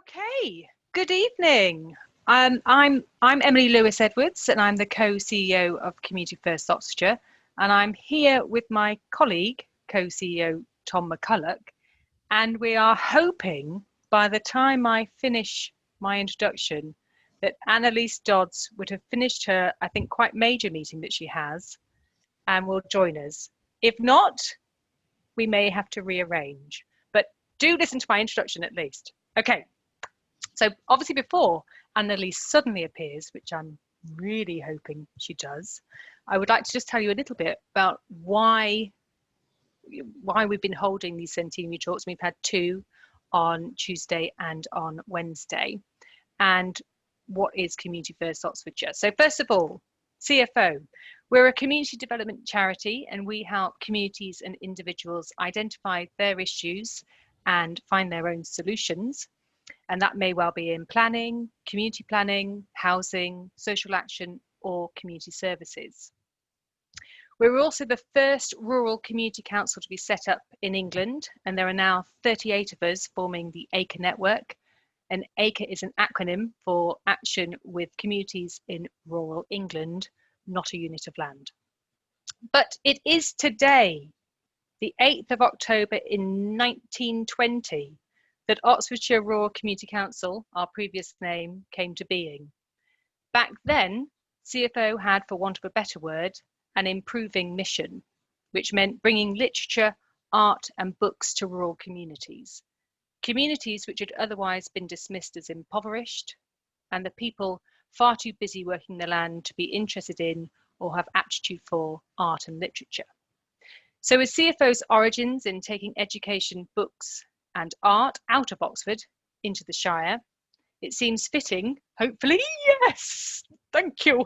Okay, good evening. I'm Emily Lewis Edwards, and I'm the co-CEO of Community First Oxfordshire, and I'm here with my colleague, co-CEO Tom McCulloch, and we are hoping by the time I finish my introduction that Annalise Dodds would have finished her, I think, quite major meeting that she has, and will join us. If not, we may have to rearrange. But do listen to my introduction at least. Okay. So obviously before Annalise suddenly appears, which I'm really hoping she does, I would like to just tell you a little bit about why we've been holding these Centenary talks. We've had two on Tuesday and on Wednesday. And what is Community First Oxfordshire? So first of all, CFO. We're a community development charity, and we help communities and individuals identify their issues and find their own solutions. And that may well be in planning, community planning, housing, social action, or community services. We're also the first rural community council to be set up in England, and there are now 38 of us forming the ACRE network. And ACRE is an acronym for Action with Communities in Rural England, not a unit of land. But it is today, the 8th of October in 1920, that Oxfordshire Rural Community Council, our previous name, came to being. Back then, CFO had, for want of a better word, an improving mission, which meant bringing literature, art and books to rural communities. Communities which had otherwise been dismissed as impoverished, and the people far too busy working the land to be interested in or have aptitude for art and literature. So with CFO's origins in taking education, books and art out of Oxford into the Shire, it seems fitting, hopefully, yes, thank you.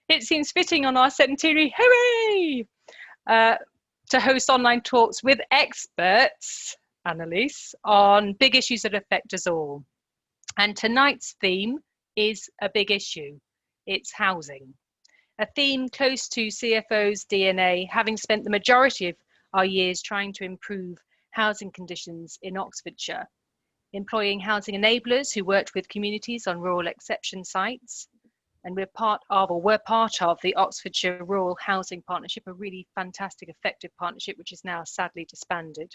It seems fitting on our centenary, hooray, to host online talks with experts, Annalise, on big issues that affect us all. And tonight's theme is a big issue. It's housing, a theme close to CFO's DNA, having spent the majority of our years trying to improve housing conditions in Oxfordshire, employing housing enablers who worked with communities on rural exception sites. And we're part of the Oxfordshire Rural Housing Partnership, a really fantastic, effective partnership, which is now sadly disbanded.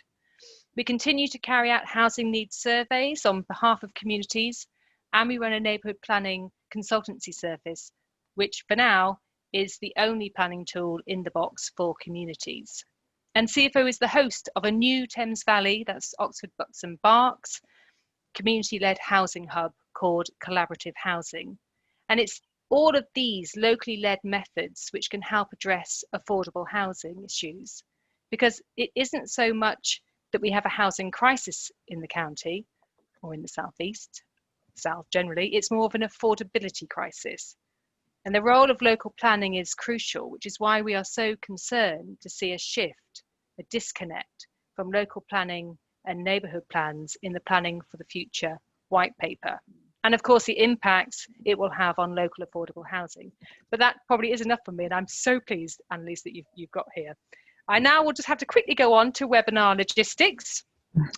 We continue to carry out housing needs surveys on behalf of communities, and we run a neighbourhood planning consultancy service, which for now is the only planning tool in the box for communities. And CFO is the host of a new Thames Valley, that's Oxford Bucks and Berks, community-led housing hub called Collaborative Housing. And it's all of these locally led methods which can help address affordable housing issues, because it isn't so much that we have a housing crisis in the county or in the southeast, south generally, it's more of an affordability crisis. And the role of local planning is crucial, which is why we are so concerned to see a shift, a disconnect from local planning and neighbourhood plans in the Planning for the Future white paper. And of course, the impacts it will have on local affordable housing. But that probably is enough for me. And I'm so pleased, Annalise, that you've got here. I now will just have to quickly go on to webinar logistics.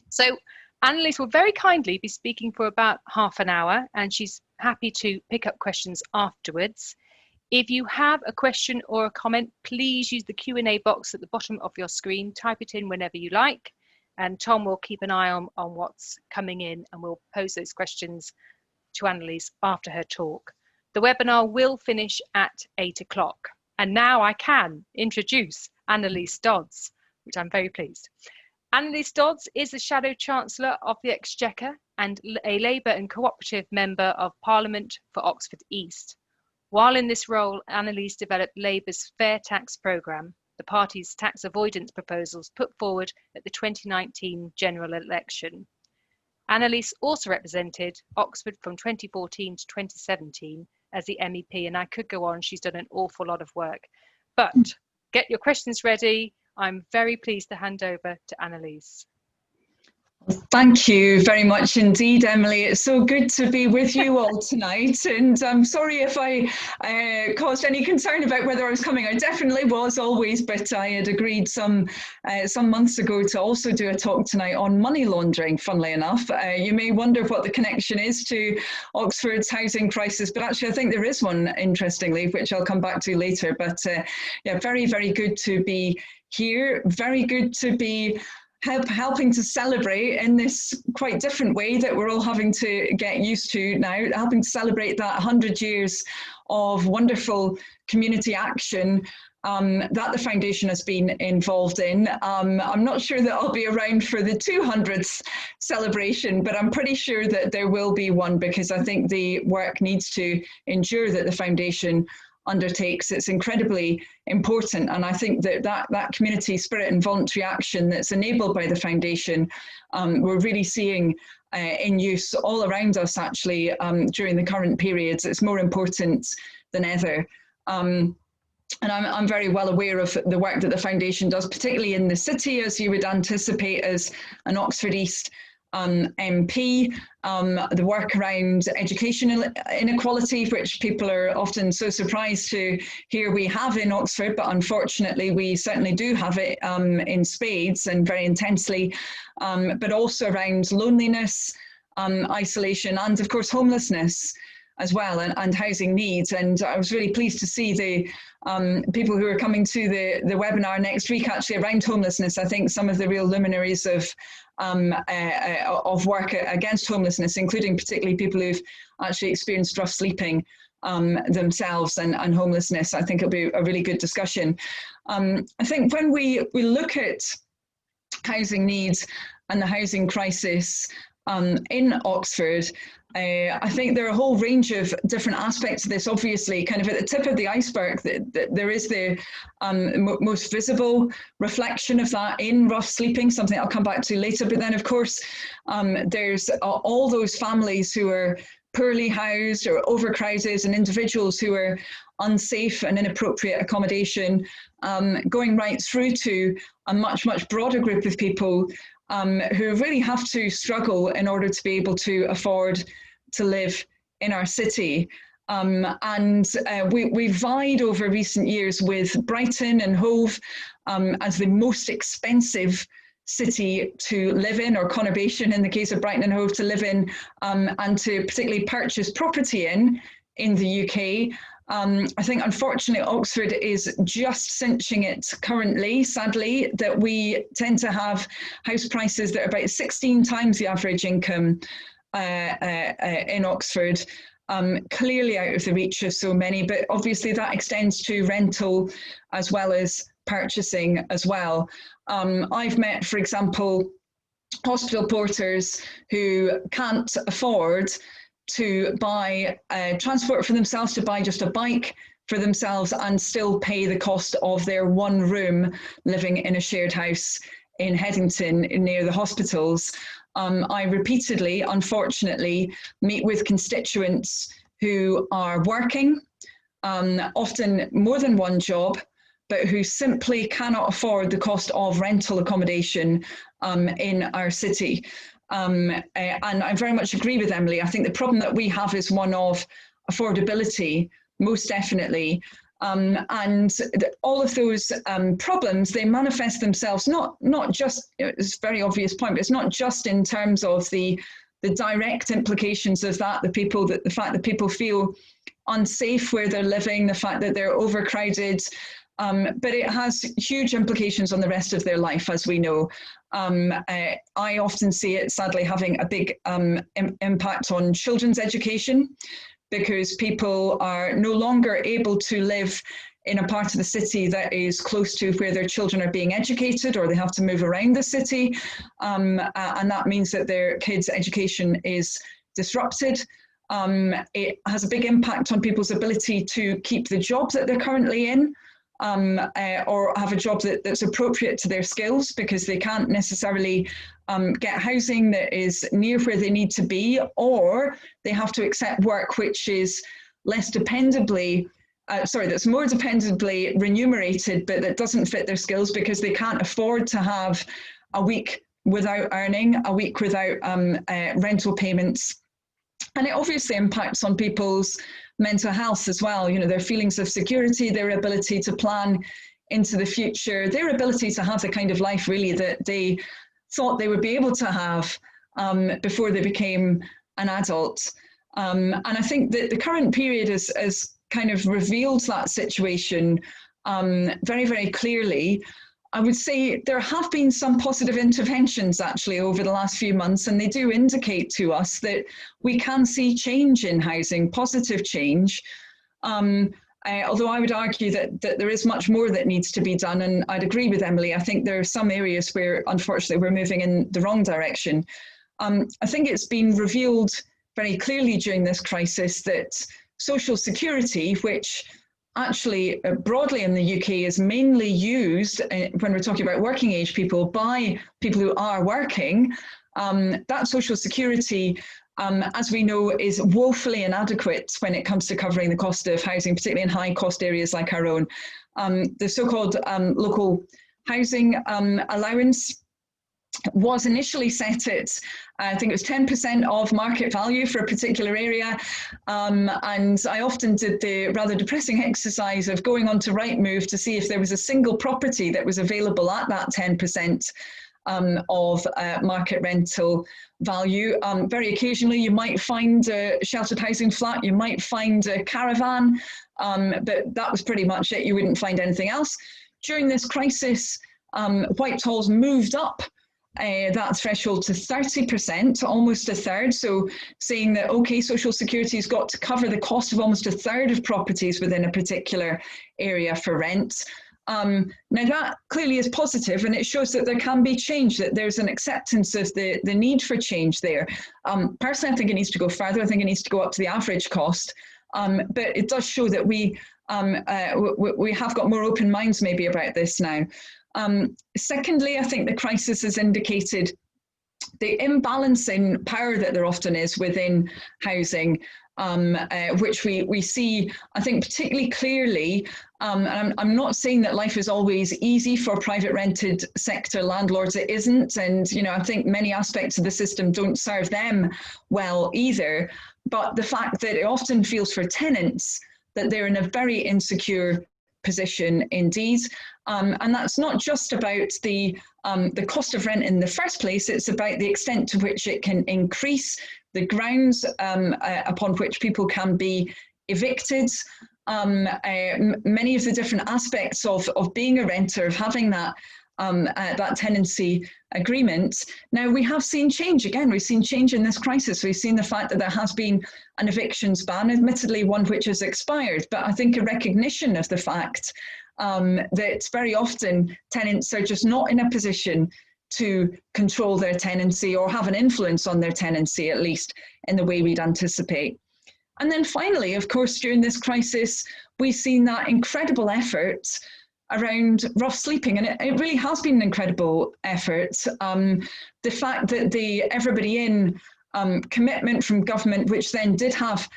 So Annalise will very kindly be speaking for about half an hour, and she's happy to pick up questions afterwards. If you have a question or a comment, please use the Q&A box at the bottom of your screen. Type it in whenever you like, and Tom will keep an eye on what's coming in, and we'll pose those questions to Annalise after her talk. The webinar will finish at 8 o'clock. And now I can introduce Annalise Dodds, which I'm very pleased. Annalise Dodds is the Shadow Chancellor of the Exchequer and a Labour and Cooperative Member of Parliament for Oxford East. While in this role, Annalise developed Labour's Fair Tax Programme, the party's tax avoidance proposals put forward at the 2019 general election. Annalise also represented Oxford from 2014 to 2017 as the MEP, and I could go on, she's done an awful lot of work. But get your questions ready. I'm very pleased to hand over to Annalise. Thank you very much indeed, Emily. It's so good to be with you all tonight. And I'm sorry if I caused any concern about whether I was coming. I definitely was always, but I had agreed some months ago to also do a talk tonight on money laundering, funnily enough. You may wonder what the connection is to Oxford's housing crisis, but actually I think there is one, interestingly, which I'll come back to later. But yeah, very, very good to be here. Very good to be helping to celebrate in this quite different way that we're all having to get used to now, helping to celebrate that 100 years of wonderful community action that the foundation has been involved in. I'm not sure that I'll be around for the 200th celebration, but I'm pretty sure that there will be one, because I think the work needs to endure that the foundation undertakes. It's incredibly important, and I think that community spirit and voluntary action that's enabled by the foundation, we're really seeing in use all around us actually during the current periods. It's more important than ever. And I'm very well aware of the work that the foundation does, particularly in the city, as you would anticipate as an Oxford East MP, the work around education inequality, which people are often so surprised to hear we have in Oxford, but unfortunately we certainly do have it in spades and very intensely, but also around loneliness, isolation, and of course homelessness as well, and housing needs. And I was really pleased to see the people who are coming to the webinar next week actually around homelessness. I think some of the real luminaries of work against homelessness, including particularly people who've actually experienced rough sleeping themselves and homelessness. I think it'll be a really good discussion. I think when we look at housing needs and the housing crisis in Oxford, I think there are a whole range of different aspects of this. Obviously, kind of at the tip of the iceberg, there is the most visible reflection of that in rough sleeping, something I'll come back to later. But then, of course, there's all those families who are poorly housed or overcrowded, and individuals who are unsafe and inappropriate accommodation, going right through to a much, much broader group of people who really have to struggle in order to be able to afford to live in our city. We vied over recent years with Brighton and Hove as the most expensive city to live in, or conurbation in the case of Brighton and Hove, to live in and to particularly purchase property in the UK. I think, unfortunately, Oxford is just cinching it currently, sadly, that we tend to have house prices that are about 16 times the average income in Oxford, clearly out of the reach of so many, but obviously that extends to rental as well as purchasing as well. I've met, for example, hospital porters who can't afford to buy transport for themselves, to buy just a bike for themselves, and still pay the cost of their one room living in a shared house in Headington near the hospitals. I repeatedly, unfortunately, meet with constituents who are working, often more than one job, but who simply cannot afford the cost of rental accommodation in our city. And I very much agree with Emily. I think the problem that we have is one of affordability, most definitely. And all of those problems, they manifest themselves not just, it's a very obvious point, but it's not just in terms of the direct implications of that, the fact that people feel unsafe where they're living, the fact that they're overcrowded, but it has huge implications on the rest of their life, as we know. I often see it, sadly, having a big impact on children's education, because people are no longer able to live in a part of the city that is close to where their children are being educated, or they have to move around the city. And that means that their kids' education is disrupted. It has a big impact on people's ability to keep the job that they're currently in, or have a job that's appropriate to their skills, because they can't necessarily get housing that is near where they need to be, or they have to accept work which is less dependably, that's more dependably remunerated, but that doesn't fit their skills, because they can't afford to have a week without earning, a week without rental payments. And it obviously impacts on people's mental health as well, you know, their feelings of security, their ability to plan into the future, their ability to have the kind of life really that they thought they would be able to have before they became an adult. And I think that the current period has kind of revealed that situation very, very clearly. I would say there have been some positive interventions actually over the last few months, and they do indicate to us that we can see change in housing, positive change. Although I would argue that there is much more that needs to be done, and I'd agree with Emily. I think there are some areas where, unfortunately, we're moving in the wrong direction. I think it's been revealed very clearly during this crisis that social security, which actually broadly in the UK is mainly used when we're talking about working age people by people who are working, that social security, as we know, is woefully inadequate when it comes to covering the cost of housing, particularly in high cost areas like our own. The so-called local housing allowance was initially set at, I think it was 10% of market value for a particular area. And I often did the rather depressing exercise of going on to Rightmove to see if there was a single property that was available at that 10% of market rental value. Very occasionally you might find a sheltered housing flat, you might find a caravan, but that was pretty much it. You wouldn't find anything else. During this crisis, Whitehall's moved up that threshold to 30%, almost a third. So saying that, okay, social security has got to cover the cost of almost a third of properties within a particular area for rent. Now that clearly is positive, and it shows that there can be change, that there's an acceptance of the need for change there. Personally, I think it needs to go further. I think it needs to go up to the average cost. But it does show that we have got more open minds maybe about this now. Secondly, I think the crisis has indicated the imbalance in power that there often is within housing, which we see, I think, particularly clearly. And I'm not saying that life is always easy for private rented sector landlords. It isn't. And, you know, I think many aspects of the system don't serve them well either. But the fact that it often feels for tenants that they're in a very insecure position indeed. And that's not just about the cost of rent in the first place, it's about the extent to which it can increase the grounds upon which people can be evicted. Many of the different aspects of being a renter, of having that tenancy agreement. Now, we have seen change. Again, we've seen change in this crisis. We've seen the fact that there has been an evictions ban, admittedly one which has expired, but I think a recognition of the fact that very often tenants are just not in a position to control their tenancy or have an influence on their tenancy, at least in the way we'd anticipate. And then finally, of course, during this crisis, we've seen that incredible effort around rough sleeping, and it really has been an incredible effort. The fact that the Everybody In commitment from government, which then did have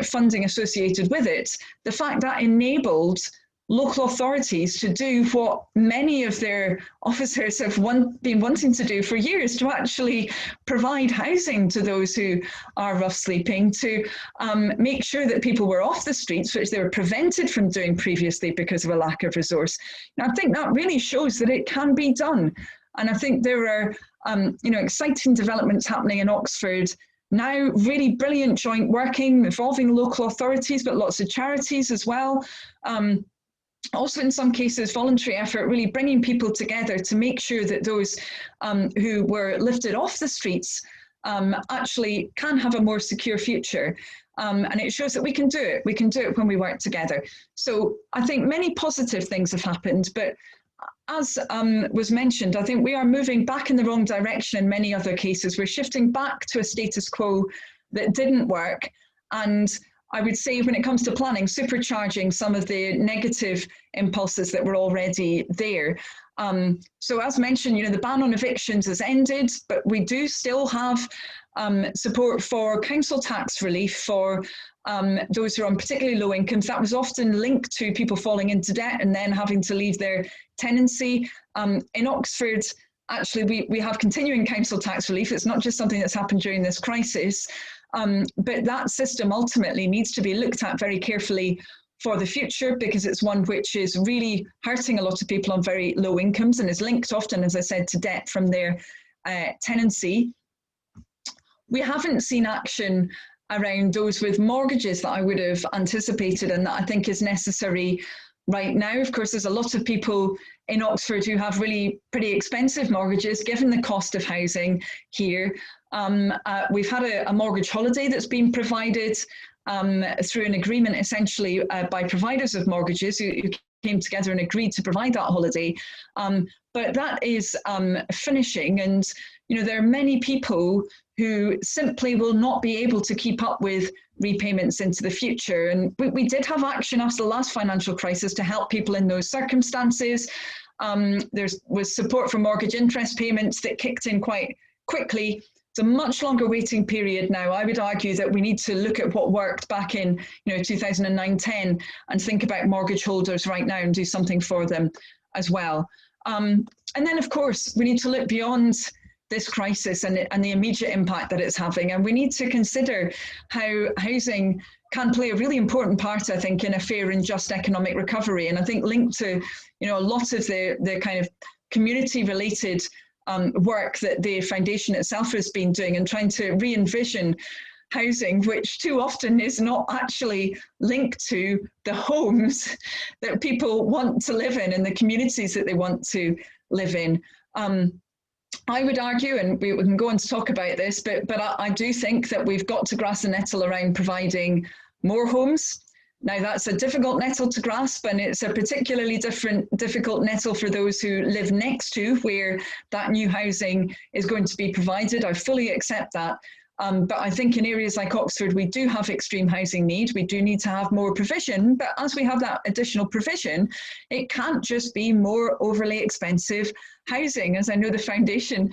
funding associated with it, the fact that enabled local authorities to do what many of their officers have been wanting to do for years, to actually provide housing to those who are rough sleeping, to make sure that people were off the streets, which they were prevented from doing previously because of a lack of resource. Now, I think that really shows that it can be done. And I think there are exciting developments happening in Oxford now, really brilliant joint working involving local authorities, but lots of charities as well. Also, in some cases, voluntary effort, really bringing people together to make sure that those who were lifted off the streets actually can have a more secure future. And it shows that we can do it. We can do it when we work together. So I think many positive things have happened, but as was mentioned, I think we are moving back in the wrong direction in many other cases. We're shifting back to a status quo that didn't work. And I would say when it comes to planning, supercharging some of the negative impulses that were already there. So as mentioned, the ban on evictions has ended, but we do still have support for council tax relief for those who are on particularly low incomes. That was often linked to people falling into debt and then having to leave their tenancy. In Oxford, actually we have continuing council tax relief. It's not just something that's happened during this crisis, but that system ultimately needs to be looked at very carefully for the future, because it's one which is really hurting a lot of people on very low incomes and is linked often, as I said, to debt from their tenancy. We haven't seen action around those with mortgages that I would have anticipated and that I think is necessary right now. Of course, there's a lot of people in Oxford who have really pretty expensive mortgages given the cost of housing here. We've had a mortgage holiday that's been provided through an agreement essentially by providers of mortgages who came together and agreed to provide that holiday. But that is finishing, and there are many people who simply will not be able to keep up with repayments into the future. And we did have action after the last financial crisis to help people in those circumstances. There was support for mortgage interest payments that kicked in quite quickly. It's a much longer waiting period now. I would argue that we need to look at what worked back in 2009-10 and think about mortgage holders right now and do something for them as well. And then, of course, we need to look beyond this crisis and the immediate impact that it's having. And we need to consider how housing can play a really important part, I think, in a fair and just economic recovery. And I think linked to, a lot of the kind of community-related work that the foundation itself has been doing and trying to re-envision housing, which too often is not actually linked to the homes that people want to live in and the communities that they want to live in. I would argue, and we can go on to talk about this, but I do think that we've got to grasp the nettle around providing more homes. Now, that's a difficult nettle to grasp, and it's a particularly difficult nettle for those who live next to where that new housing is going to be provided. I fully accept that. But I think in areas like Oxford, we do have extreme housing need. We do need to have more provision. But as we have that additional provision, it can't just be more overly expensive housing, as I know the foundation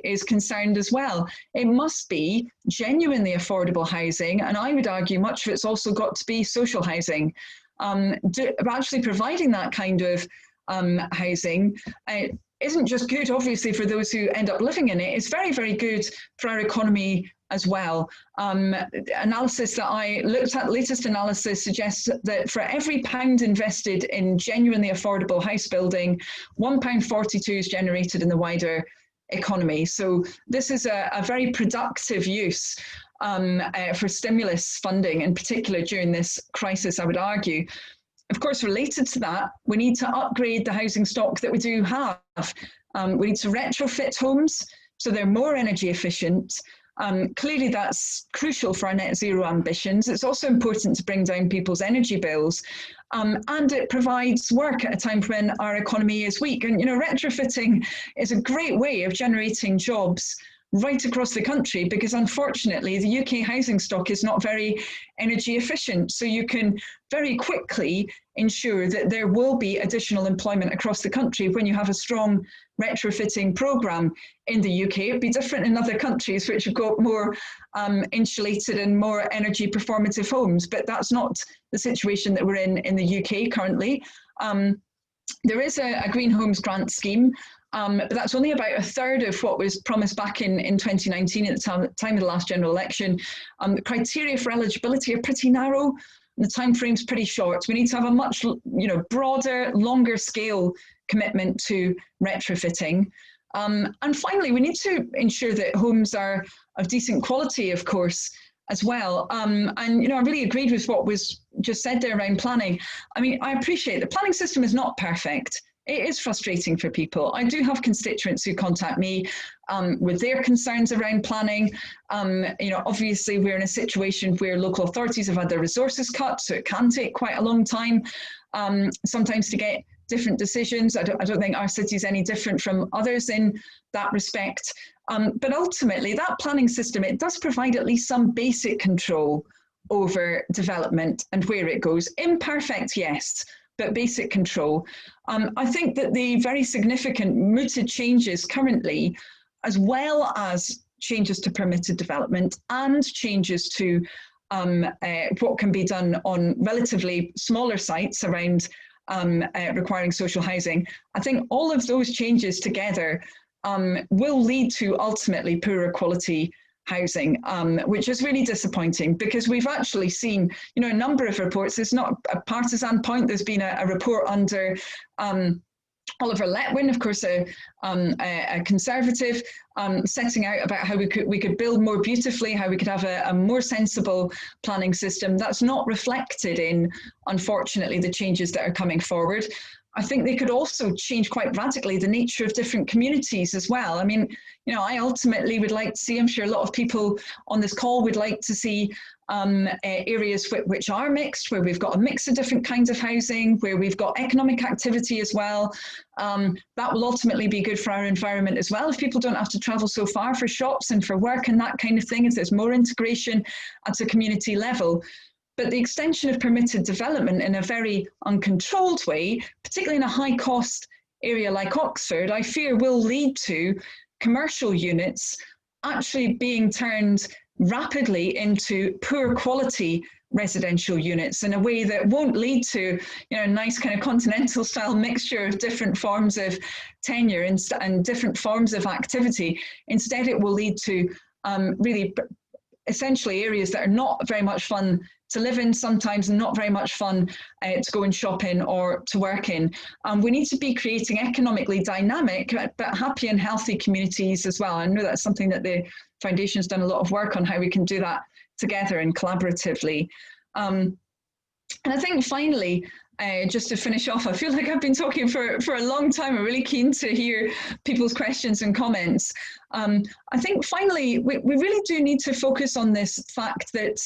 is concerned as well. It must be genuinely affordable housing. And I would argue much of it's also got to be social housing. Actually providing that kind of housing isn't just good, obviously, for those who end up living in it. It's very, very good for our economy as well. Analysis that I looked at, latest analysis suggests that for every £1 invested in genuinely affordable house building, £1.42 is generated in the wider economy. So this is a very productive use for stimulus funding, in particular during this crisis, I would argue. Of course, related to that, we need to upgrade the housing stock that we do have. We need to retrofit homes so they're more energy efficient. Clearly, that's crucial for our net zero ambitions. It's also important to bring down people's energy bills. And it provides work at a time when our economy is weak. And, retrofitting is a great way of generating jobs right across the country, because unfortunately the UK housing stock is not very energy efficient. So you can very quickly ensure that there will be additional employment across the country when you have a strong retrofitting programme in the UK. It'd be different in other countries which have got more insulated and more energy performative homes, but that's not the situation that we're in the UK currently. There is a Green Homes grant scheme, but that's only about a third of what was promised back in 2019 at the time of the last general election. The criteria for eligibility are pretty narrow, and the time frame's pretty short. We need to have a much broader, longer scale commitment to retrofitting. And finally, we need to ensure that homes are of decent quality, of course, as well. And I really agreed with what was just said there around planning. I mean, I appreciate the planning system is not perfect. It is frustrating for people. I do have constituents who contact me with their concerns around planning. Obviously we're in a situation where local authorities have had their resources cut, so it can take quite a long time sometimes to get different decisions. I don't think our city is any different from others in that respect. But ultimately, that planning system, it does provide at least some basic control over development and where it goes. Imperfect, yes, but basic control. I think that the very significant mooted changes currently, as well as changes to permitted development and changes to what can be done on relatively smaller sites around requiring social housing. I think all of those changes together will lead to ultimately poorer quality housing, which is really disappointing, because we've actually seen, a number of reports. It's not a partisan point. There's been a report under Oliver Letwin, of course, a Conservative, setting out about how we could build more beautifully, how we could have a more sensible planning system. That's not reflected in, unfortunately, the changes that are coming forward. I think they could also change quite radically the nature of different communities as well. I mean, I ultimately would like to see, I'm sure a lot of people on this call would like to see areas which are mixed, where we've got a mix of different kinds of housing, where we've got economic activity as well. That will ultimately be good for our environment as well, if people don't have to travel so far for shops and for work and that kind of thing, if there's more integration at a community level. But the extension of permitted development in a very uncontrolled way, particularly in a high cost area like Oxford, I fear will lead to commercial units actually being turned rapidly into poor quality residential units in a way that won't lead to a nice kind of continental style mixture of different forms of tenure and different forms of activity. Instead, it will lead to really essentially areas that are not very much fun to live in, sometimes not very much fun to go and shop in or to work in. We need to be creating economically dynamic but happy and healthy communities as well. I know that's something that the Foundation's done a lot of work on, how we can do that together and collaboratively. And I think finally, just to finish off, I feel like I've been talking for a long time. I'm really keen to hear people's questions and comments. I think finally, we really do need to focus on this fact that,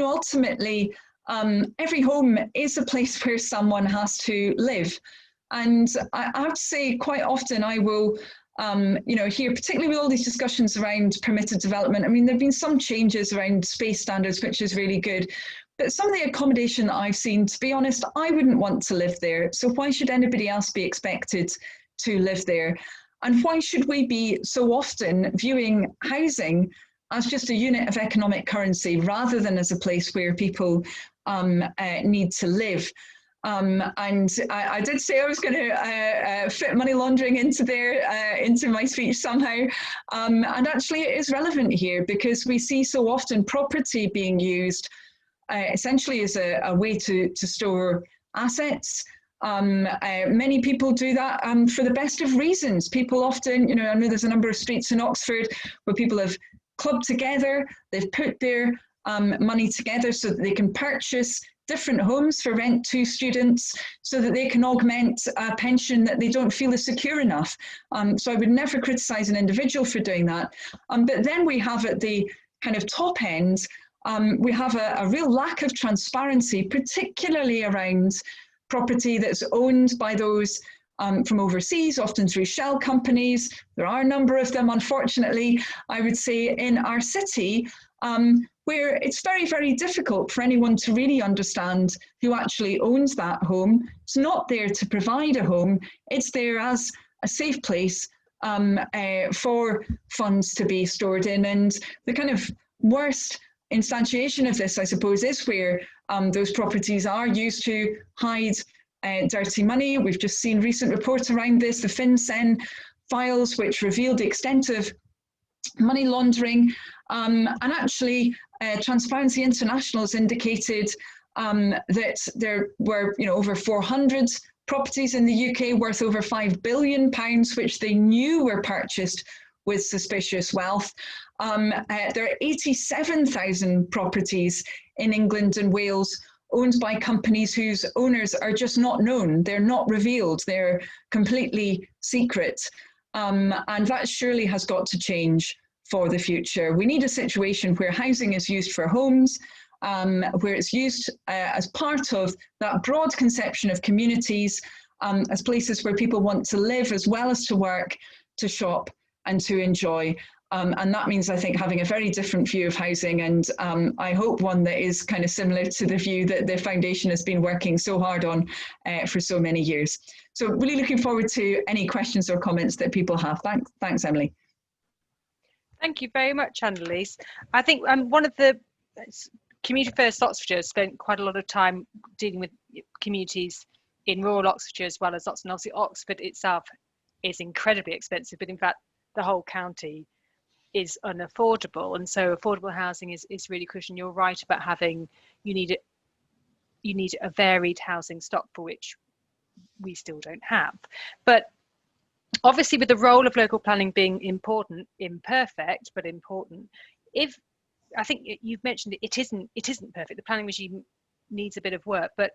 ultimately, every home is a place where someone has to live. And I have to say, quite often I will here, particularly with all these discussions around permitted development, I mean, there have been some changes around space standards, which is really good. But some of the accommodation that I've seen, to be honest, I wouldn't want to live there. So why should anybody else be expected to live there? And why should we be so often viewing housing as just a unit of economic currency rather than as a place where people need to live? And I did say I was going to fit money laundering into my speech somehow. And actually it is relevant here, because we see so often property being used essentially as a way to store assets. Many people do that for the best of reasons. People often, I know there's a number of streets in Oxford where people have clubbed together, they've put their money together so that they can purchase different homes for rent to students, so that they can augment a pension that they don't feel is secure enough. So I would never criticise an individual for doing that. But then we have at the kind of top end, we have a real lack of transparency, particularly around property that's owned by those from overseas, often through shell companies. There are a number of them, unfortunately, I would say, in our city, where it's very, very difficult for anyone to really understand who actually owns that home. It's not there to provide a home, it's there as a safe place for funds to be stored in. And the kind of worst instantiation of this, I suppose, is where those properties are used to hide dirty money. We've just seen recent reports around this, the FinCEN files, which revealed the extent of money laundering. And actually, Transparency International has indicated that there were over 400 properties in the UK worth over £5 billion, which they knew were purchased with suspicious wealth. There are 87,000 properties in England and Wales owned by companies whose owners are just not known. They're not revealed. They're completely secret. And that surely has got to change for the future. We need a situation where housing is used for homes, where it's used as part of that broad conception of communities, as places where people want to live as well as to work, to shop and to enjoy. And that means, I think, having a very different view of housing, and I hope one that is kind of similar to the view that the Foundation has been working so hard on for so many years. So really looking forward to any questions or comments that people have. Thanks, Emily. Thank you very much, Annalise. I think one of the Community First Oxfordshire spent quite a lot of time dealing with communities in rural Oxfordshire as well as Oxford. And obviously Oxford itself is incredibly expensive, but in fact the whole county is unaffordable, and so affordable housing is really crucial. And you're right about having, you need a varied housing stock, for which we still don't have. But obviously with the role of local planning being important, imperfect but important, if I think you've mentioned it isn't perfect, the planning regime needs a bit of work, but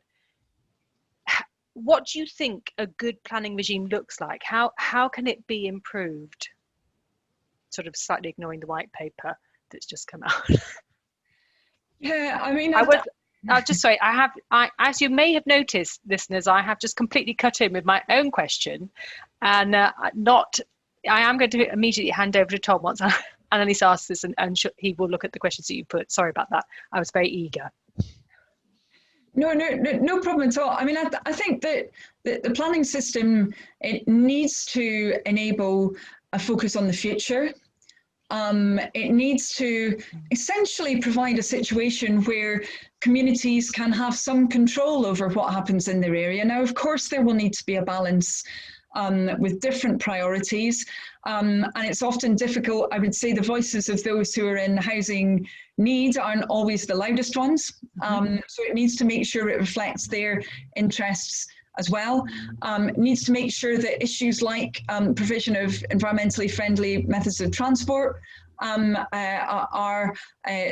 what do you think a good planning regime looks like? How can it be improved? Sort of slightly ignoring the white paper that's just come out. Yeah, I mean, I'll just say, as you may have noticed, listeners, I have just completely cut in with my own question, and I am going to immediately hand over to Tom once Annalise asks this, and he will look at the questions that you put. Sorry about that. I was very eager. No problem at all. I mean, I think that the planning system, it needs to enable a focus on the future. It needs to essentially provide a situation where communities can have some control over what happens in their area. Now, of course, there will need to be a balance with different priorities. And it's often difficult. I would say the voices of those who are in housing need aren't always the loudest ones. So it needs to make sure it reflects their interests as well. It needs to make sure that issues like provision of environmentally friendly methods of transport are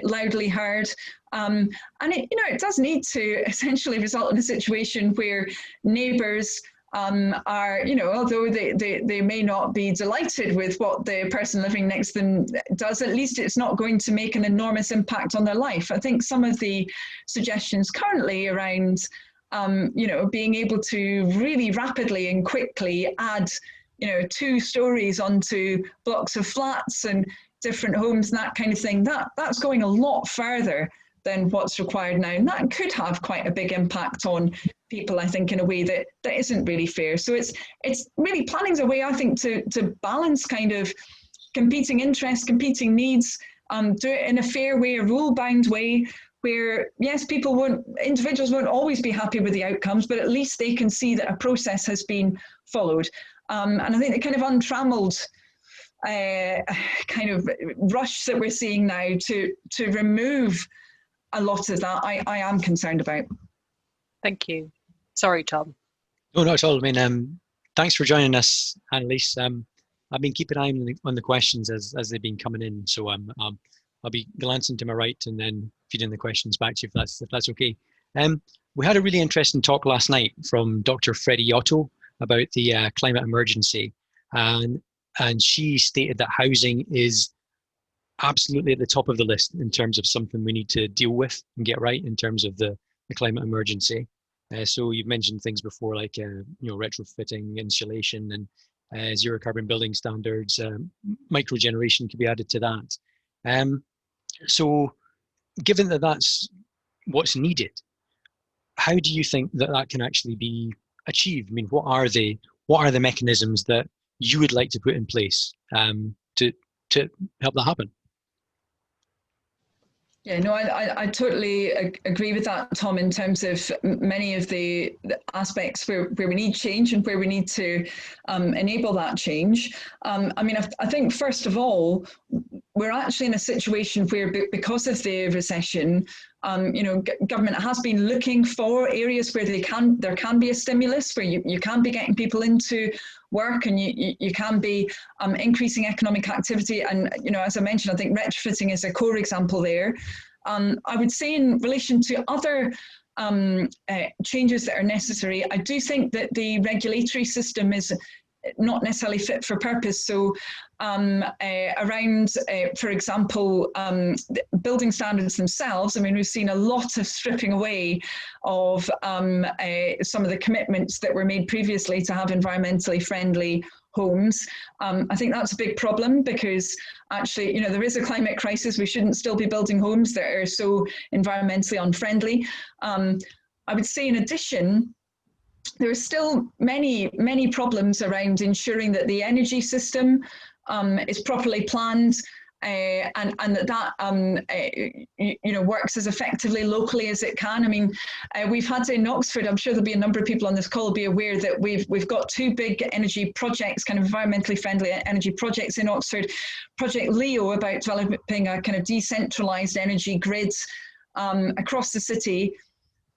loudly heard. And it does need to essentially result in a situation where neighbours are, although they may not be delighted with what the person living next to them does, at least it's not going to make an enormous impact on their life. I think some of the suggestions currently around, being able to really rapidly and quickly add, 2 stories onto blocks of flats and different homes and that kind of thing, that's going a lot further than what's required now. And that could have quite a big impact on people, I think, in a way that isn't really fair. So it's really, planning's a way, I think, to balance kind of competing interests, competing needs, do it in a fair way, a rule-bound way, where, yes, individuals won't always be happy with the outcomes, but at least they can see that a process has been followed. And I think the kind of untrammeled kind of rush that we're seeing now to remove a lot of that, I am concerned about. Thank you. Sorry, Tom. No, not at all. I mean, thanks for joining us, Annalise. I've been keeping an eye on the questions as they've been coming in, so I'll be glancing to my right and then feeding the questions back to you if that's okay. We had a really interesting talk last night from Dr. Freddie Otto about the climate emergency, and she stated that housing is absolutely at the top of the list in terms of something we need to deal with and get right in terms of the climate emergency. So you've mentioned things before like retrofitting, insulation, and zero carbon building standards. Microgeneration could be added to that. So given that that's what's needed, how do you think that can actually be achieved? I mean, what are the mechanisms that you would like to put in place to help that happen? Yeah, no, I totally agree with that, Tom, in terms of many of the aspects where we need change and where we need to enable that change. I mean, I think, first of all, we're actually in a situation where, because of the recession, government has been looking for areas where there can be a stimulus, where you can be getting people into work and you can be increasing economic activity. And, as I mentioned, I think retrofitting is a core example there. I would say in relation to other changes that are necessary, I do think that the regulatory system is not necessarily fit for purpose. So around, for example, building standards themselves, I mean, we've seen a lot of stripping away of some of the commitments that were made previously to have environmentally friendly homes. I think that's a big problem because actually, there is a climate crisis. We shouldn't still be building homes that are so environmentally unfriendly. I would say in addition, there are still many problems around ensuring that the energy system is properly planned and that works as effectively locally as it can. I mean, we've had in Oxford, I'm sure there'll be a number of people on this call will be aware that we've got two big energy projects, kind of environmentally friendly energy projects in Oxford. Project Leo, about developing a kind of decentralised energy grid across the city.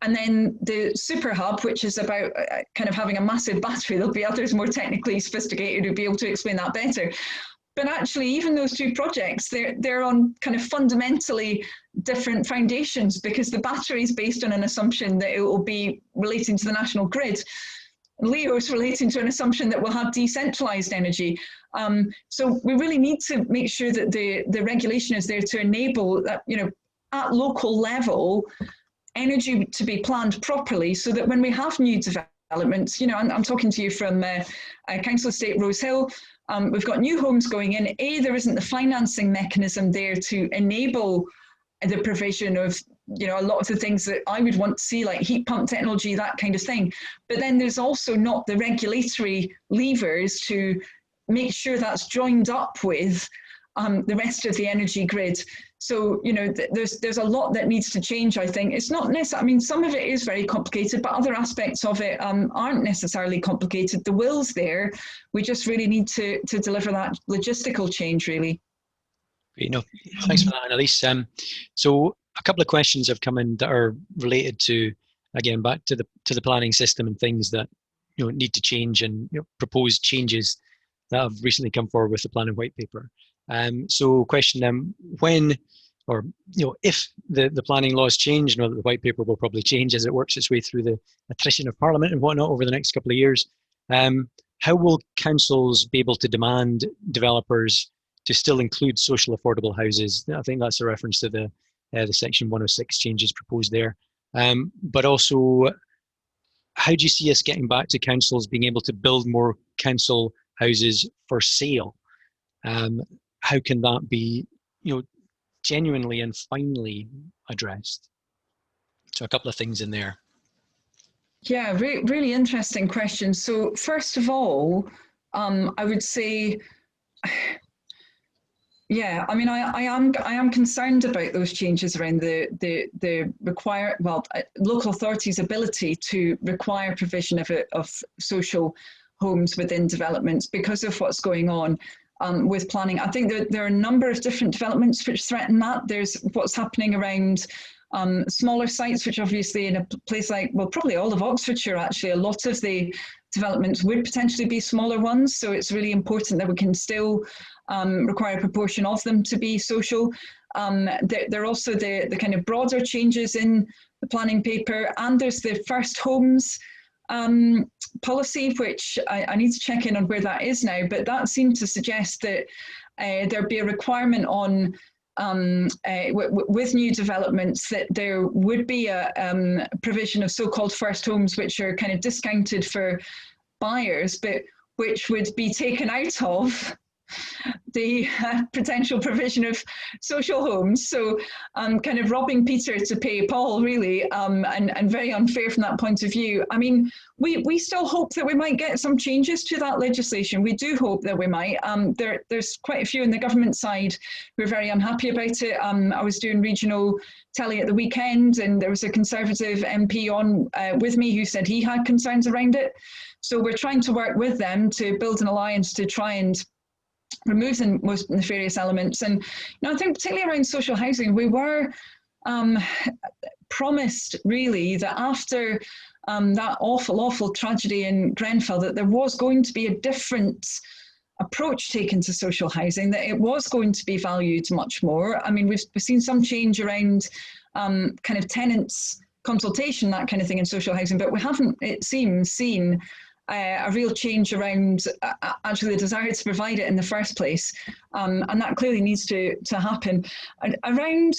And then the Super Hub, which is about kind of having a massive battery. There'll be others more technically sophisticated who'll be able to explain that better. But actually, even those two projects, they're on kind of fundamentally different foundations, because the battery is based on an assumption that it will be relating to the national grid. Leo is relating to an assumption that we'll have decentralized energy. So we really need to make sure that the regulation is there to enable that, at local level, energy to be planned properly, so that when we have new developments, I'm talking to you from Council Estate Rose Hill. We've got new homes going in. There isn't the financing mechanism there to enable the provision of, a lot of the things that I would want to see, like heat pump technology, that kind of thing. But then there's also not the regulatory levers to make sure that's joined up with the rest of the energy grid. So, there's a lot that needs to change, I think. It's not necessarily, I mean, some of it is very complicated, but other aspects of it aren't necessarily complicated. The will's there. We just really need to deliver that logistical change, really. Thanks for that, Annalise. So a couple of questions have come in that are related to, again, back to the planning system and things that need to change, and proposed changes that have recently come forward with the planning white paper. So question when, or if the planning laws change, that the white paper will probably change as it works its way through the attrition of Parliament and whatnot over the next couple of years. How will councils be able to demand developers to still include social affordable houses? I think that's a reference to the Section 106 changes proposed there. But also, how do you see us getting back to councils being able to build more council houses for sale? How can that be, genuinely and finally addressed? So a couple of things in there. Yeah, really interesting question. So first of all, I would say, yeah, I mean, I am concerned about those changes around the local authorities' ability to require provision of social homes within developments because of what's going on with planning. I think that there are a number of different developments which threaten that. There's what's happening around smaller sites, which obviously in a place like, well, probably all of Oxfordshire, actually, a lot of the developments would potentially be smaller ones. So it's really important that we can still require a proportion of them to be social. There are also the kind of broader changes in the planning paper, and there's the first homes policy, which I need to check in on where that is now, but that seemed to suggest that there'd be a requirement on with new developments that there would be a provision of so-called first homes, which are kind of discounted for buyers, but which would be taken out of the potential provision of social homes. So kind of robbing Peter to pay Paul, really, and very unfair from that point of view. I mean, we still hope that we might get some changes to that legislation. We do hope that we might. There's quite a few on the government side who are very unhappy about it. I was doing regional telly at the weekend, and there was a Conservative MP on with me who said he had concerns around it. So we're trying to work with them to build an alliance to try and remove the most nefarious elements. And I think particularly around social housing, we were promised really that after that awful tragedy in Grenfell, that there was going to be a different approach taken to social housing, that it was going to be valued much more. I mean, we've seen some change around kind of tenants consultation, that kind of thing in social housing, but we haven't, it seems, seen a real change around actually the desire to provide it in the first place. And that clearly needs to happen. Around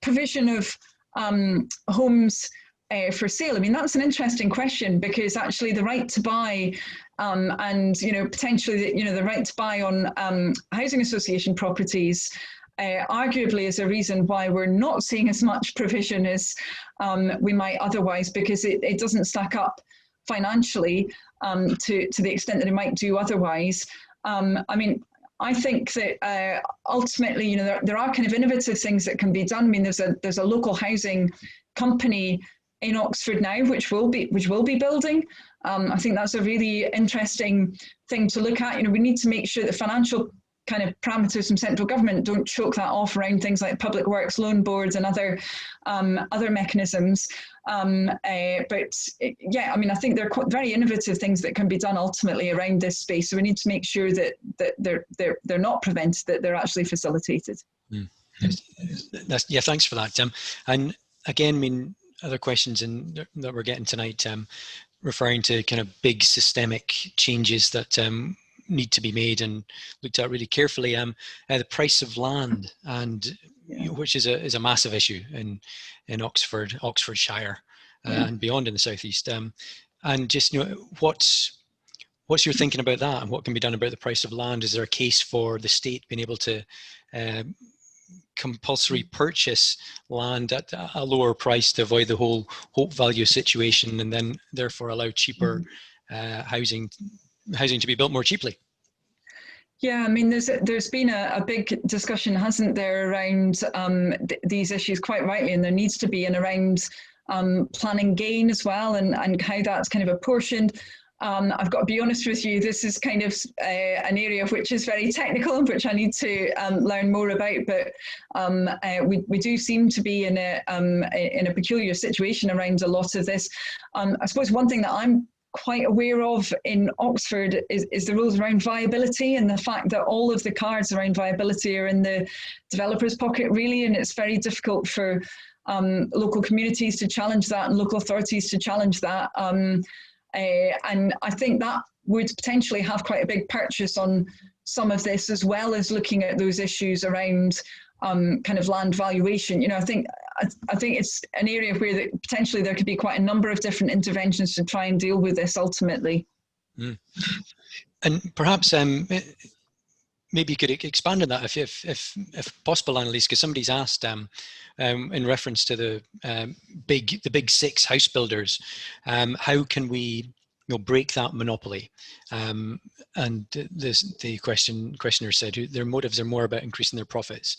provision of homes for sale, I mean, that's an interesting question, because actually the right to buy and, potentially, the right to buy on housing association properties arguably is a reason why we're not seeing as much provision as we might otherwise, because it doesn't stack up financially to the extent that it might do otherwise. I mean, I think that ultimately, you know, there are kind of innovative things that can be done. I mean, there's a local housing company in Oxford now, which will be building. I think that's a really interesting thing to look at. You know, we need to make sure that financial kind of parameters from central government don't choke that off around things like public works loan boards and other mechanisms. But yeah, I mean, I think there are very innovative things that can be done ultimately around this space. So we need to make sure that they're not prevented, that they're actually facilitated. Yeah, thanks for that, Tim. And again, I mean, other questions that we're getting tonight, referring to kind of big systemic changes that need to be made and looked at really carefully. The price of land, and which is a massive issue in Oxfordshire and beyond in the southeast. And just, you know, what's your thinking about that, and what can be done about the price of land? Is there a case for the state being able to compulsory purchase land at a lower price to avoid the whole hope value situation, and then therefore allow cheaper housing to be built more cheaply? Yeah, I mean, there's been a big discussion, hasn't there, around these issues, quite rightly, and there needs to be, and around planning gain as well, and how that's kind of apportioned. I've got to be honest with you, this is kind of an area which is very technical and which I need to learn more about, but we do seem to be in a peculiar situation around a lot of this. I suppose one thing that I'm quite aware of in Oxford is the rules around viability, and the fact that all of the cards around viability are in the developer's pocket, really, and it's very difficult for local communities to challenge that and local authorities to challenge that. And I think that would potentially have quite a big purchase on some of this, as well as looking at those issues around kind of land valuation. You know, I think it's an area where potentially there could be quite a number of different interventions to try and deal with this ultimately. And perhaps maybe you could expand on that if possible, Annalise, because somebody's asked in reference to the big six house builders, how can we break that monopoly? And the questioner said their motives are more about increasing their profits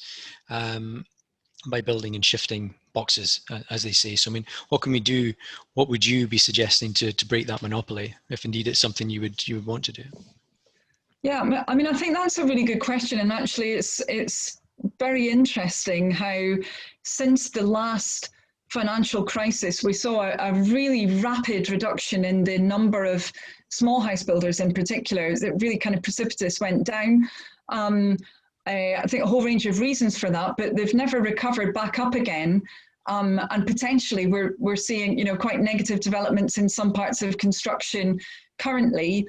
by building and shifting boxes, as they say. So I mean, what can we do? What would you be suggesting to break that monopoly, if indeed it's something you would want to do? Yeah, I mean, I think that's a really good question, and actually it's very interesting how since the last financial crisis we saw a really rapid reduction in the number of small house builders in particular. It really kind of precipitous went down. I think a whole range of reasons for that, but they've never recovered back up again. And potentially we're seeing, you know, quite negative developments in some parts of construction currently.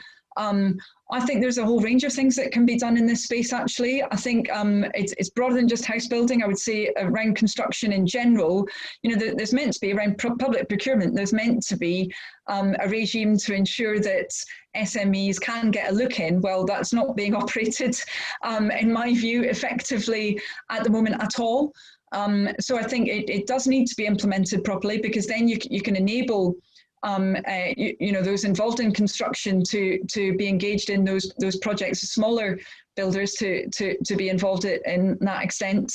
I think there's a whole range of things that can be done in this space, actually. I think it's broader than just house building. I would say around construction in general, you know, there's meant to be around public procurement, there's meant to be a regime to ensure that SMEs can get a look in. Well, that's not being operated, in my view, effectively at the moment at all. So I think it does need to be implemented properly, because then you can enable you know, those involved in construction to be engaged in those projects, smaller builders to be involved in that extent.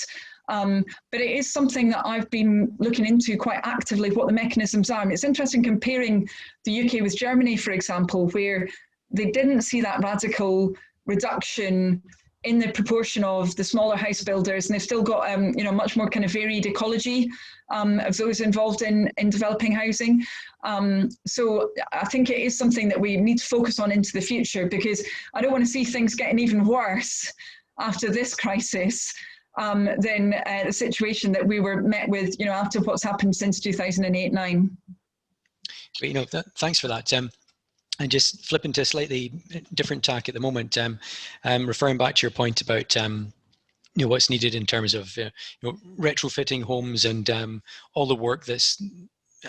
But it is something that I've been looking into quite actively, what the mechanisms are. I mean, it's interesting comparing the UK with Germany, for example, where they didn't see that radical reduction in the proportion of the smaller house builders, and they've still got you know, much more kind of varied ecology of those involved in developing housing. So I think it is something that we need to focus on into the future, because I don't want to see things getting even worse after this crisis than the situation that we were met with, you know, after what's happened since 2008-9. You know, thanks for that, Tim. And just flipping to a slightly different tack at the moment, referring back to your point about you know, what's needed in terms of you know, retrofitting homes and all the work that's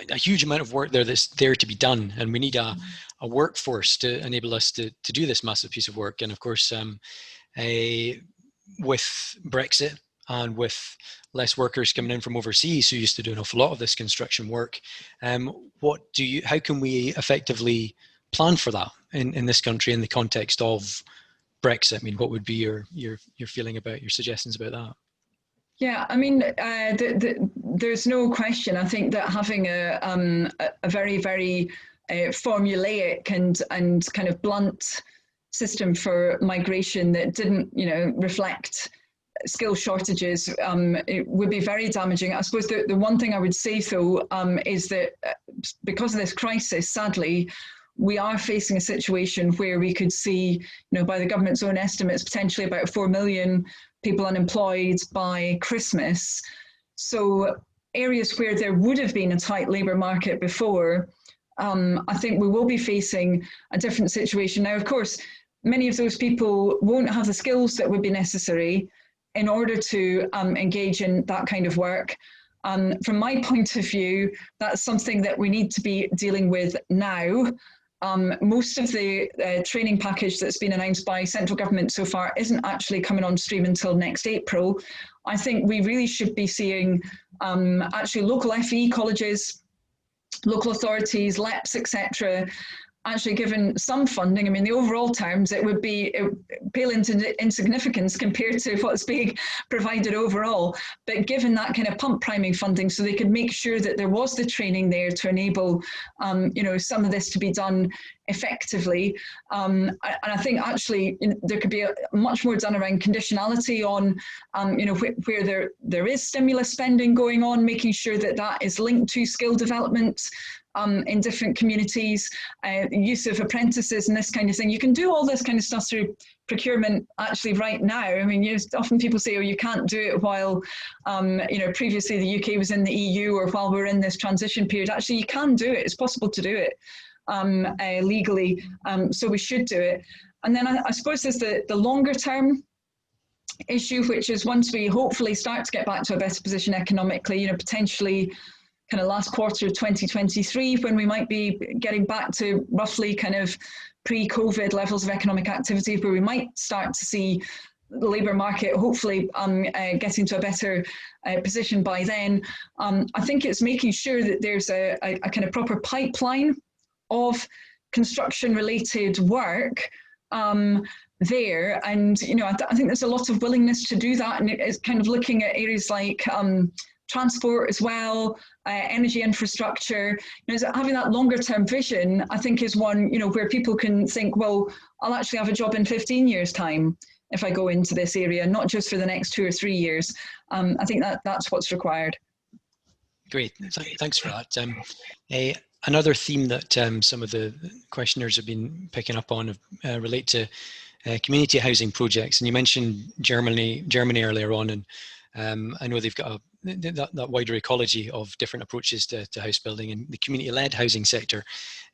a huge amount of work that's there to be done, and we need a workforce to enable us to do this massive piece of work. And of course, with Brexit and with less workers coming in from overseas who used to do an awful lot of this construction work, how can we effectively plan for that in this country in the context of Brexit? I mean, what would be your feeling about, your suggestions about that? Yeah, I mean, there's no question. I think that having a very, very formulaic and kind of blunt system for migration that didn't, reflect skill shortages, it would be very damaging. I suppose the one thing I would say, though, is that because of this crisis, sadly, we are facing a situation where we could see, by the government's own estimates, potentially about 4 million people unemployed by Christmas. So areas where there would have been a tight labour market before, I think we will be facing a different situation. Now, of course, many of those people won't have the skills that would be necessary in order to engage in that kind of work. From my point of view, that's something that we need to be dealing with now. Most of the training package that's been announced by central government so far isn't actually coming on stream until next April. I think we really should be seeing actually local FE colleges, local authorities, LEPs, etc., actually given some funding. I mean, the overall terms, it would pale into insignificance compared to what's being provided overall. But given that kind of pump priming funding, so they could make sure that there was the training there to enable, some of this to be done effectively. And I think actually there could be much more done around conditionality on, where there is stimulus spending going on, making sure that that is linked to skill development in different communities, use of apprentices and this kind of thing. You can do all this kind of stuff through procurement actually right now. I mean, often people say, oh, you can't do it while, previously the UK was in the EU or while we're in this transition period. Actually, you can do it. It's possible to do it legally. So we should do it. And then I suppose there's the longer term issue, which is once we hopefully start to get back to a better position economically, potentially kind of last quarter of 2023, when we might be getting back to roughly kind of pre-COVID levels of economic activity, where we might start to see the labour market hopefully getting to a better position by then. I think it's making sure that there's a kind of proper pipeline of construction-related work there. And, I think there's a lot of willingness to do that. And it's kind of looking at areas like transport as well, energy infrastructure. Having that longer term vision, I think, is one, where people can think, well, I'll actually have a job in 15 years' time if I go into this area, not just for the next 2 or 3 years. I think that's what's required. Great, thanks for that. Another theme that some of the questioners have been picking up on relate to community housing projects. And you mentioned Germany earlier on, and I know they've got that wider ecology of different approaches to house building, and the community-led housing sector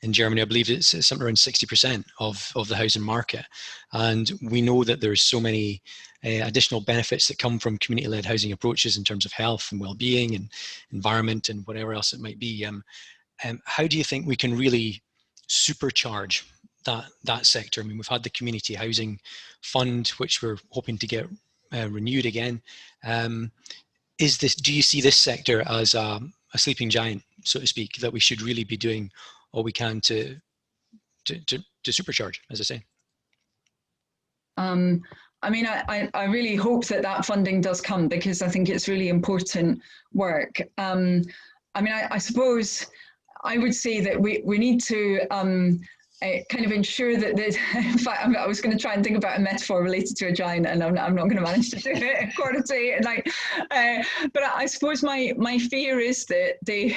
in Germany, I believe it's something around 60% of the housing market. And we know that there's so many additional benefits that come from community-led housing approaches in terms of health and well-being and environment and whatever else it might be. How do you think we can really supercharge that sector? I mean, we've had the community housing fund, which we're hoping to get renewed again. Do you see this sector as a sleeping giant, so to speak, that we should really be doing all we can to supercharge, as I say? I mean, I really hope that funding does come, because I think it's really important work. I mean, I suppose I would say that we need to kind of ensure that in fact, I was going to try and think about a metaphor related to a giant, and I'm not going to manage to do it according to it. But I suppose my fear is that the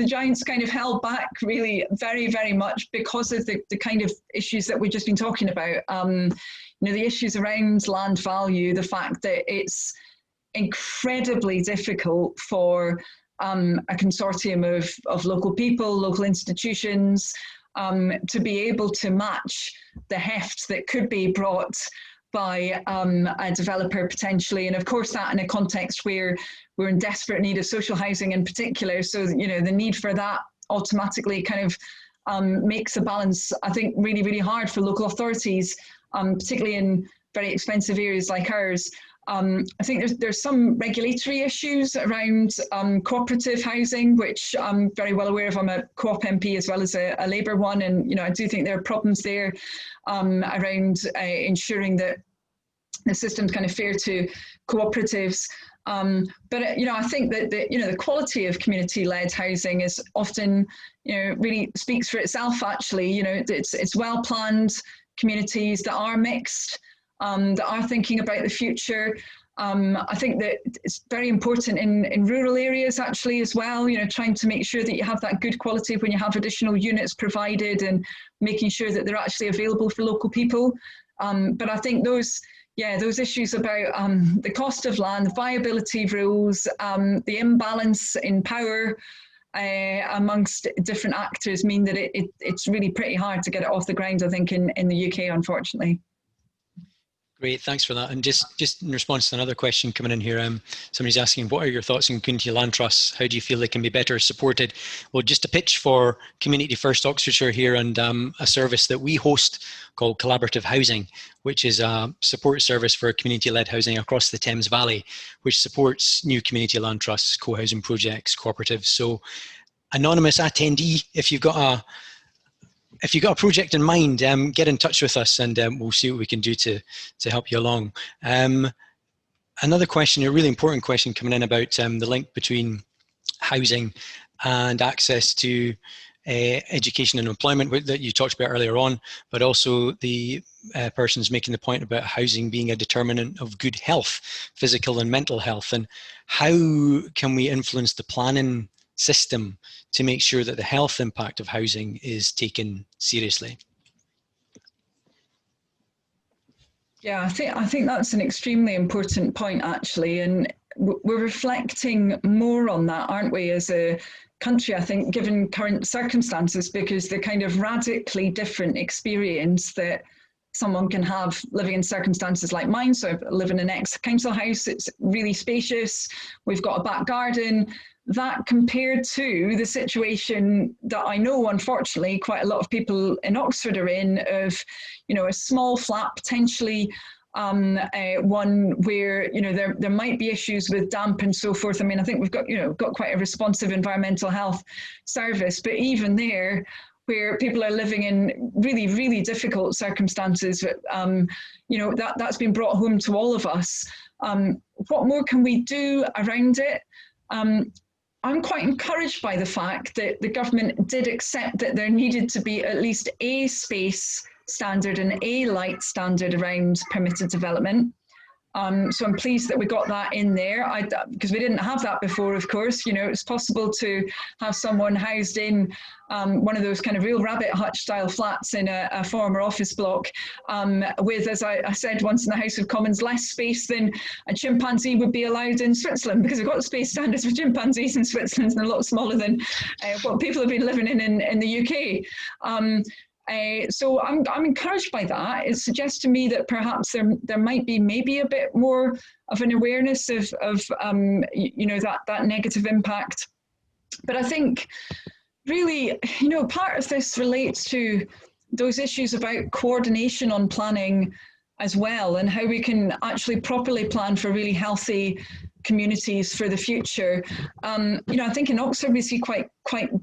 giant's kind of held back really very, very much because of the kind of issues that we've just been talking about. The issues around land value, the fact that it's incredibly difficult for a consortium of local people, local institutions, to be able to match the heft that could be brought by a developer potentially. And of course that in a context where we're in desperate need of social housing in particular. So, the need for that automatically kind of makes the balance, I think, really, really hard for local authorities, particularly in very expensive areas like ours. I think there's some regulatory issues around cooperative housing, which I'm very well aware of. I'm a Co-op MP as well as a Labour one, and I do think there are problems there around ensuring that the system's kind of fair to cooperatives. But I think that the quality of community-led housing is often really speaks for itself. Actually, it's well planned communities that are mixed, that are thinking about the future. I think that it's very important in rural areas actually as well, trying to make sure that you have that good quality when you have additional units provided and making sure that they're actually available for local people. But I think those issues about the cost of land, the viability rules, the imbalance in power amongst different actors mean that it's really pretty hard to get it off the ground, I think, in the UK, unfortunately. Great, thanks for that. And just in response to another question coming in here, somebody's asking, what are your thoughts on community land trusts? How do you feel they can be better supported? Well, just a pitch for Community First Oxfordshire here, and a service that we host called Collaborative Housing, which is a support service for community-led housing across the Thames Valley, which supports new community land trusts, co-housing projects, cooperatives. So anonymous attendee, if you've got a project in mind, get in touch with us, and we'll see what we can do to help you along. Another question, a really important question coming in about the link between housing and access to education and employment that you talked about earlier on, but also the person's making the point about housing being a determinant of good health, physical and mental health, and how can we influence the planning system to make sure that the health impact of housing is taken seriously? Yeah, I think that's an extremely important point, actually, and we're reflecting more on that, aren't we, as a country, I think, given current circumstances, because the kind of radically different experience that someone can have living in circumstances like mine. So I live in an ex-council house, it's really spacious, we've got a back garden. That compared to the situation that I know, unfortunately, quite a lot of people in Oxford are in, of, a small flat, potentially one where, there might be issues with damp and so forth. I mean, I think we've got quite a responsive environmental health service, but even there, where people are living in really, really difficult circumstances, that's been brought home to all of us. What more can we do around it? I'm quite encouraged by the fact that the government did accept that there needed to be at least a space standard and a light standard around permitted development. So I'm pleased that we got that in there, because we didn't have that before, of course. It's possible to have someone housed in one of those kind of real rabbit hutch style flats in a former office block with, as I said once in the House of Commons, less space than a chimpanzee would be allowed in Switzerland, because we've got space standards for chimpanzees in Switzerland and a lot smaller than what people have been living in the UK. So I'm encouraged by that. It suggests to me that perhaps there might be maybe a bit more of an awareness of that negative impact. But I think really, part of this relates to those issues about coordination on planning as well, and how we can actually properly plan for really healthy communities for the future. I think in Oxford we see quite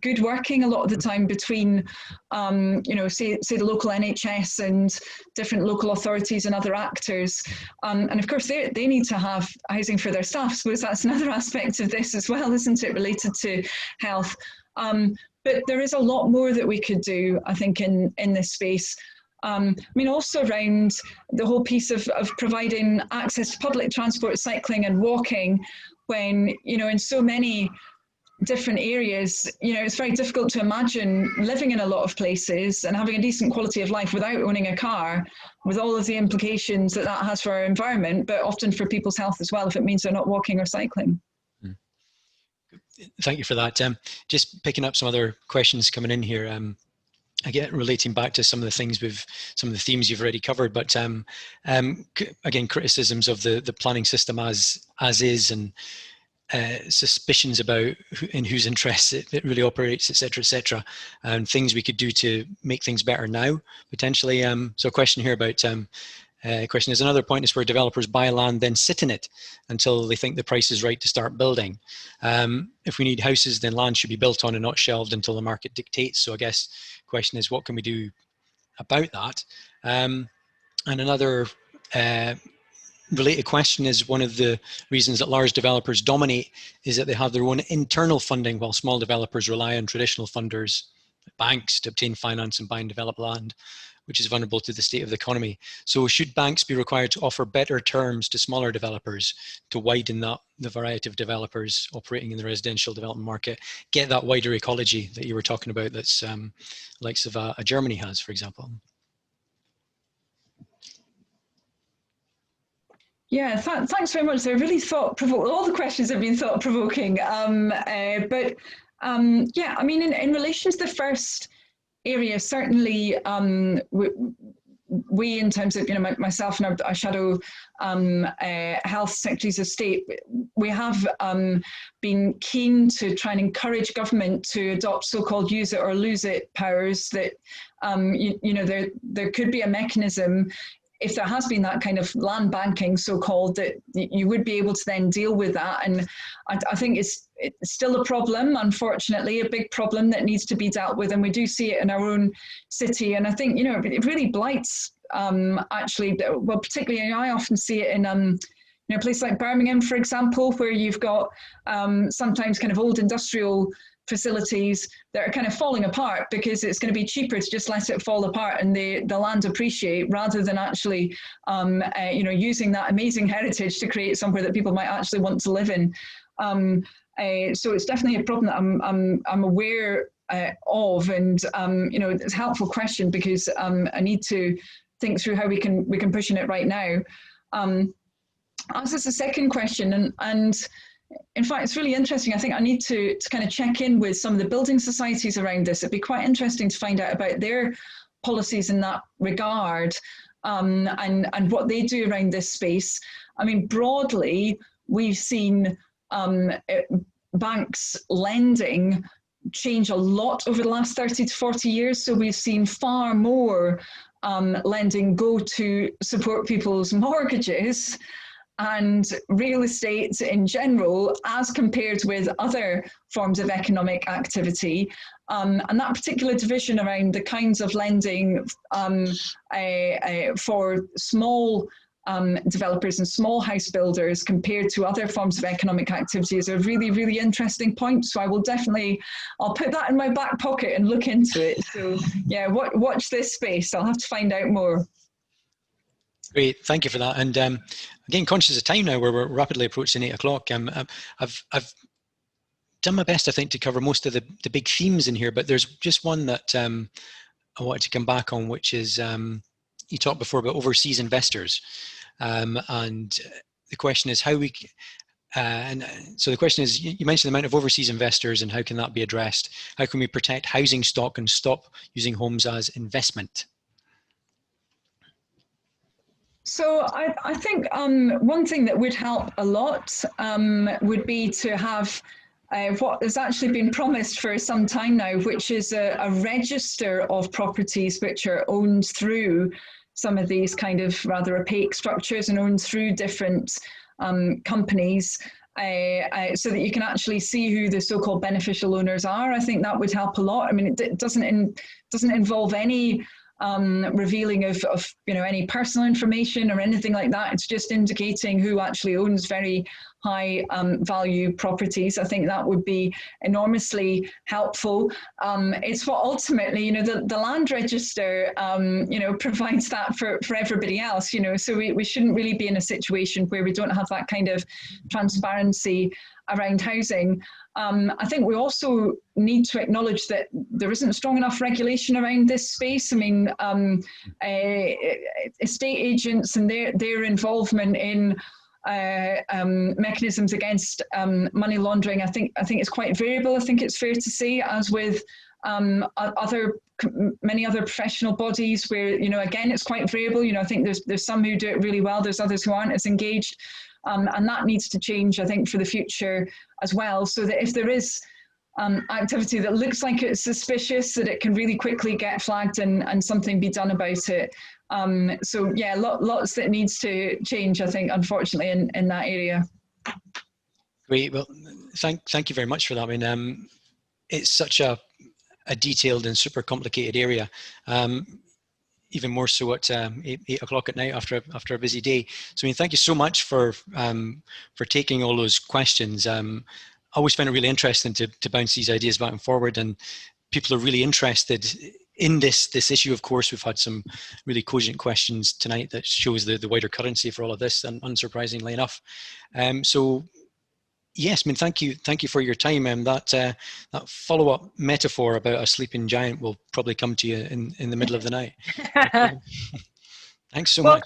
good working a lot of the time between, say the local NHS and different local authorities and other actors. And of course they need to have housing for their staff. I suppose that's another aspect of this as well, isn't it, related to health? But there is a lot more that we could do, I think, in this space. Also around the whole piece of providing access to public transport, cycling and walking, when, in so many different areas, it's very difficult to imagine living in a lot of places and having a decent quality of life without owning a car, with all of the implications that has for our environment, but often for people's health as well, if it means they're not walking or cycling. Thank you for that. Just picking up some other questions coming in here. Again, relating back to some of the themes you've already covered, but again, criticisms of the planning system as is, and suspicions about in whose interests it really operates, etc., and things we could do to make things better now, potentially. So a question here about Question is, another point is where developers buy land, then sit in it until they think the price is right to start building. If we need houses, then land should be built on and not shelved until the market dictates. So I guess the question is, what can we do about that? And another related question is, one of the reasons that large developers dominate is that they have their own internal funding, while small developers rely on traditional funders, banks, to obtain finance and buy and develop land, which is vulnerable to the state of the economy. So should banks be required to offer better terms to smaller developers to widen the variety of developers operating in the residential development market, get that wider ecology that you were talking about that's likes of Germany has, for example? Yeah, thanks very much. They're really thought-provoking. All the questions have been thought-provoking. Yeah, I mean, in relation to the first area, certainly we, in terms of, myself and our shadow health secretaries of state, we have been keen to try and encourage government to adopt so-called use it or lose it powers, that there could be a mechanism, if there has been that kind of land banking, so-called, that you would be able to then deal with that. And I think it's still a problem, unfortunately, a big problem that needs to be dealt with. And we do see it in our own city. And I think, it really blights, actually, well, particularly, I often see it in a place like Birmingham, for example, where you've got sometimes kind of old industrial facilities that are kind of falling apart because it's going to be cheaper to just let it fall apart and the land appreciate, rather than actually using that amazing heritage to create somewhere that people might actually want to live in. So it's definitely a problem that I'm aware of, and it's a helpful question, because I need to think through how we can push in it right now. As is the second question, and in fact, it's really interesting. I think I need to kind of check in with some of the building societies around this. It'd be quite interesting to find out about their policies in that regard, and what they do around this space. I mean, broadly, we've seen banks lending change a lot over the last 30 to 40 years. So we've seen far more lending go to support people's mortgages and real estate in general, as compared with other forms of economic activity. And that particular division around the kinds of lending for small developers and small house builders compared to other forms of economic activity is a really, really interesting point. So I'll put that in my back pocket and look into it. So yeah, watch this space. I'll have to find out more. Great, thank you for that. And again, conscious of time now, where we're rapidly approaching 8 o'clock. I've done my best, I think, to cover most of the big themes in here, but there's just one that I wanted to come back on, which is you talked before about overseas investors, and the question is how we. And so the question is, you mentioned the amount of overseas investors and how can that be addressed? How can we protect housing stock and stop using homes as investment? So I think one thing that would help a lot would be to have what has actually been promised for some time now, which is a register of properties which are owned through some of these kind of rather opaque structures and owned through different companies, so that you can actually see who the so-called beneficial owners are. I think that would help a lot. I mean, it doesn't involve any revealing of any personal information or anything like that. It's just indicating who actually owns very high value properties. I think that would be enormously helpful. It's what ultimately, the land register, provides that for everybody else, so we shouldn't really be in a situation where we don't have that kind of transparency around housing. I think we also need to acknowledge that there isn't strong enough regulation around this space. I mean, estate agents and their involvement in mechanisms against money laundering, I think it's quite variable. I think it's fair to say, as with many other professional bodies, where again it's quite variable. I think there's some who do it really well, there's others who aren't as engaged. And that needs to change, I think, for the future as well, so that if there is activity that looks like it's suspicious, that it can really quickly get flagged and something be done about it. So yeah, lots that needs to change, I think, unfortunately, in that area. Great. Well, thank you very much for that. I mean, it's such a detailed and super complicated area. Even more so at 8 o'clock at night after a busy day. So I mean, thank you so much for taking all those questions. I always find it really interesting to bounce these ideas back and forward, and people are really interested in this issue. Of course, we've had some really cogent questions tonight that shows the wider currency for all of this, and unsurprisingly enough. So yes, I mean, thank you for your time. That follow-up metaphor about a sleeping giant will probably come to you in the middle of the night. Thanks so much.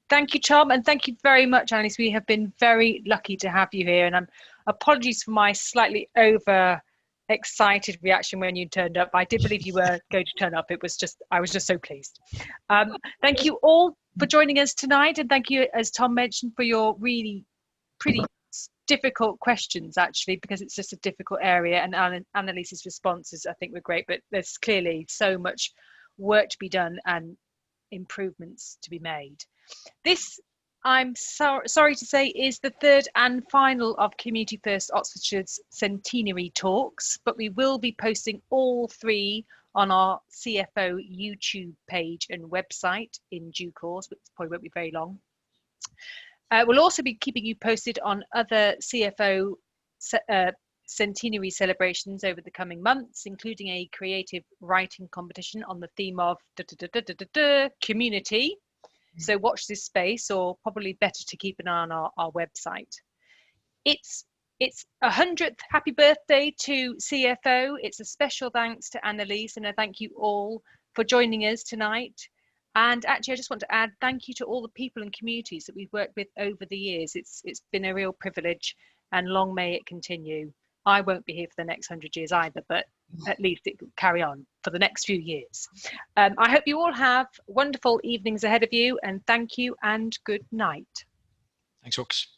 Thank you, Tom, and thank you very much, Annalise. We have been very lucky to have you here, and apologies for my slightly over-excited reaction when you turned up. I did believe you were going to turn up. I was just so pleased. Thank you all for joining us tonight, and thank you, as Tom mentioned, for your really pretty difficult questions, actually, because it's just a difficult area, and Annalise's responses, I think, were great, but there's clearly so much work to be done and improvements to be made. This, I'm sorry to say, is the third and final of Community First Oxfordshire's Centenary talks, but we will be posting all three on our CFO YouTube page and website in due course, but it probably won't be very long. We'll also be keeping you posted on other CFO Centenary celebrations over the coming months, including a creative writing competition on the theme of community. So watch this space, or probably better to keep an eye on our website. It's 100th happy birthday to CFO. It's a special thanks to Annalise, and I thank you all for joining us tonight. And actually, I just want to add thank you to all the people and communities that we've worked with over the years. It's been a real privilege, and long may it continue. I won't be here for the next 100 years either, but at least it will carry on for the next few years. I hope you all have wonderful evenings ahead of you, and thank you and good night. Thanks, folks.